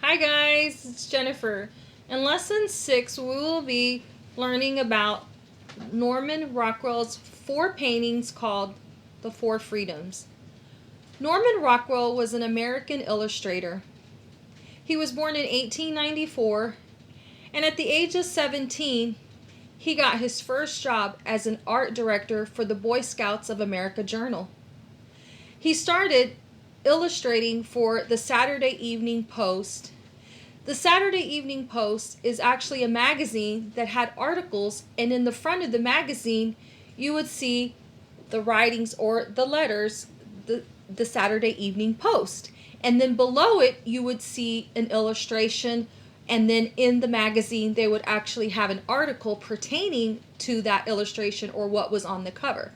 Hi guys, it's Jennifer. In lesson 6, we will be learning about Norman Rockwell's 4 paintings called The 4 Freedoms. Norman Rockwell was an American illustrator. He was born in 1894, and at the age of 17, he got his first job as an art director for the Boy Scouts of America Journal. He started illustrating for the Saturday Evening Post. The Saturday Evening Post is actually a magazine that had articles, and in the front of the magazine, you would see the writings or the letters, the Saturday Evening Post. And then below it, you would see an illustration, and then in the magazine, they would actually have an article pertaining to that illustration or what was on the cover.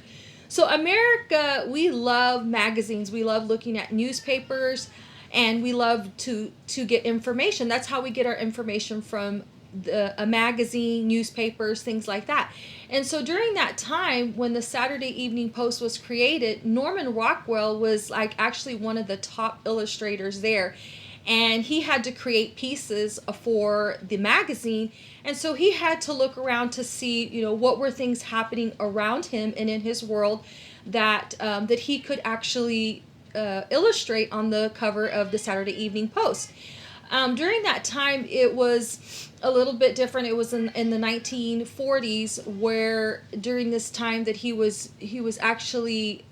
So America, we love magazines. We love looking at newspapers, and we love to get information. That's how we get our information, from a magazine, newspapers, things like that. And so during that time when the Saturday Evening Post was created, Norman Rockwell was like actually one of the top illustrators there. And he had to create pieces for the magazine, and so he had to look around to see, what were things happening around him and in his world that he could actually illustrate on the cover of the Saturday Evening Post. During that time, it was a little bit different. It was in the 1940s, where during this time that he was actually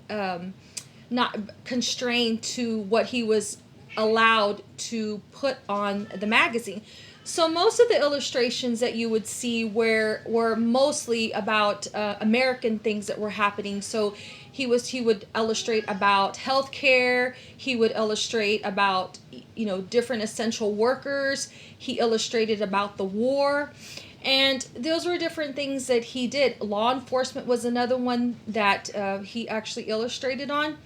not constrained to what he was allowed to put on the magazine. So most of the illustrations that you would see were mostly about American things that were happening. So he would illustrate about healthcare. He would illustrate about different essential workers. He illustrated about the war. And those were different things that he did. Law enforcement was another one that he actually illustrated on.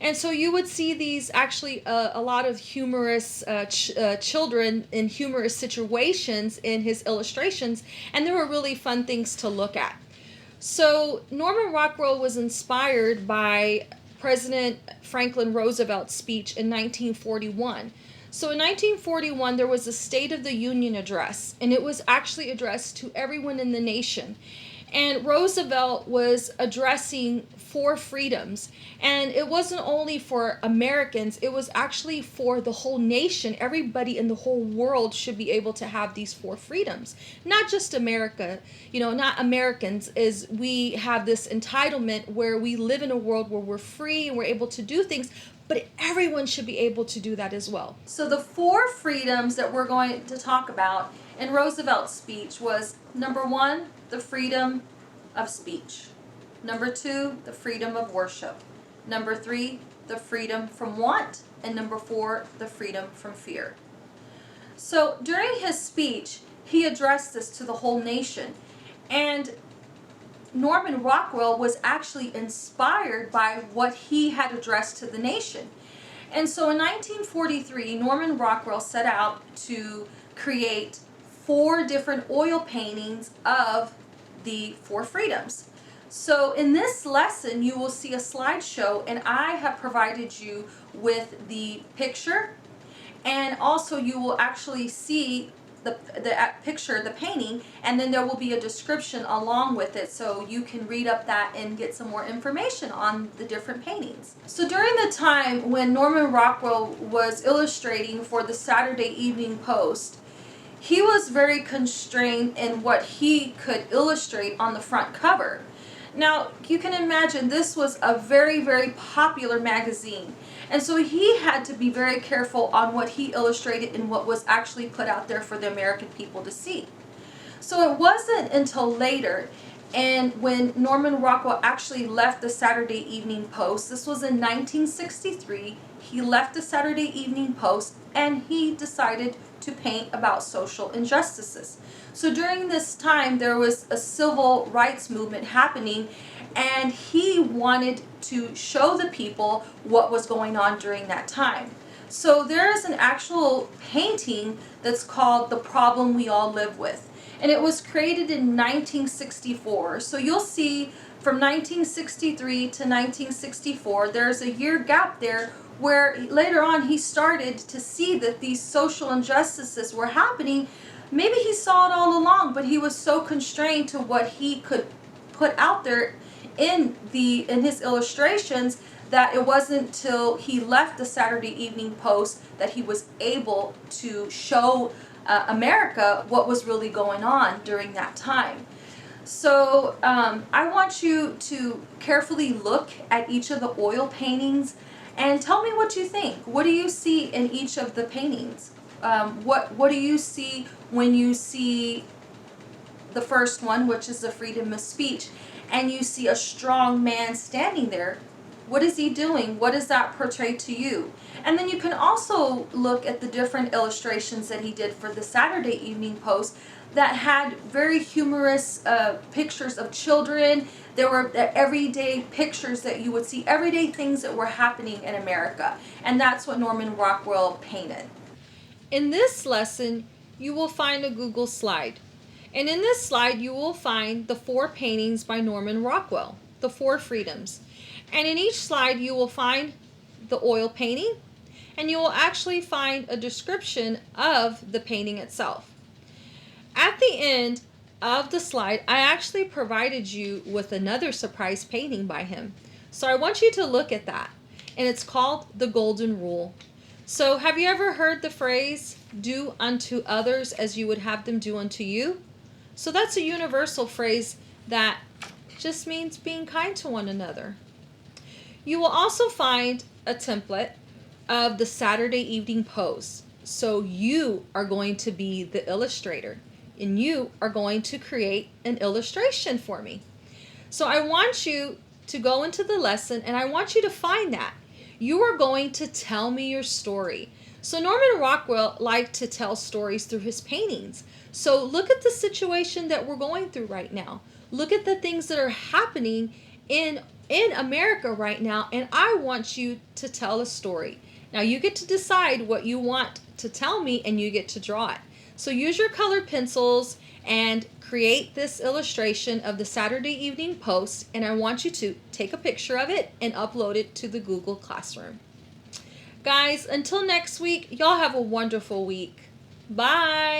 And so you would see these actually a lot of humorous children in humorous situations in his illustrations, and they were really fun things to look at. So Norman Rockwell was inspired by President Franklin Roosevelt's speech in 1941. So in 1941, there was a State of the Union address, and it was actually addressed to everyone in the nation. And Roosevelt was addressing 4 freedoms. And it wasn't only for Americans, it was actually for the whole nation. Everybody in the whole world should be able to have these 4 freedoms. Not just America, not Americans, is we have this entitlement where we live in a world where we're free and we're able to do things, but everyone should be able to do that as well. So the 4 freedoms that we're going to talk about in Roosevelt's speech was, number 1, the freedom of speech. Number 2, the freedom of worship. Number 3, the freedom from want. And number 4, the freedom from fear. So during his speech, he addressed this to the whole nation. And Norman Rockwell was actually inspired by what he had addressed to the nation. And so in 1943, Norman Rockwell set out to create 4 different oil paintings of the 4 freedoms. So in this lesson, you will see a slideshow, and I have provided you with the picture, and also you will actually see the picture, the painting, and then there will be a description along with it, so you can read up that and get some more information on the different paintings. So during the time when Norman Rockwell was illustrating for the Saturday Evening Post, he was very constrained in what he could illustrate on the front cover. Now, you can imagine this was a very, very popular magazine. And so he had to be very careful on what he illustrated and what was actually put out there for the American people to see. So it wasn't until later, and when Norman Rockwell actually left the Saturday Evening Post, this was in 1963, he left the Saturday Evening Post and he decided to paint about social injustices. So during this time, there was a civil rights movement happening, and he wanted to show the people what was going on during that time. So there is an actual painting that's called The Problem We All Live With, and it was created in 1964. So you'll see from 1963 to 1964, there's a year gap there where later on he started to see that these social injustices were happening. Maybe he saw it all along, but he was so constrained to what he could put out there in his illustrations that it wasn't till he left the Saturday Evening Post that he was able to show America what was really going on during that time. So I want you to carefully look at each of the oil paintings and tell me what you think. What do you see in each of the paintings? What do you see when you see the first one, which is the freedom of speech, and you see a strong man standing there? What is he doing? What does that portray to you? And then you can also look at the different illustrations that he did for the Saturday Evening Post that had very humorous pictures of children. There were everyday pictures that you would see, everyday things that were happening in America. And that's what Norman Rockwell painted. In this lesson, you will find a Google slide. And in this slide, you will find the 4 paintings by Norman Rockwell, the 4 freedoms. And in each slide, you will find the oil painting, and you will actually find a description of the painting itself. At the end of the slide, I actually provided you with another surprise painting by him. So I want you to look at that. And it's called The Golden Rule. So have you ever heard the phrase, do unto others as you would have them do unto you? So that's a universal phrase that just means being kind to one another. You will also find a template of the Saturday Evening Post. So you are going to be the illustrator, and you are going to create an illustration for me. So I want you to go into the lesson, and I want you to find that. You are going to tell me your story. So Norman Rockwell liked to tell stories through his paintings. So look at the situation that we're going through right now. Look at the things that are happening in America right now, and I want you to tell a story. Now you get to decide what you want to tell me, and you get to draw it. So use your colored pencils and create this illustration of the Saturday Evening Post, and I want you to take a picture of it and upload it to the Google Classroom. Guys, until next week, y'all have a wonderful week. Bye.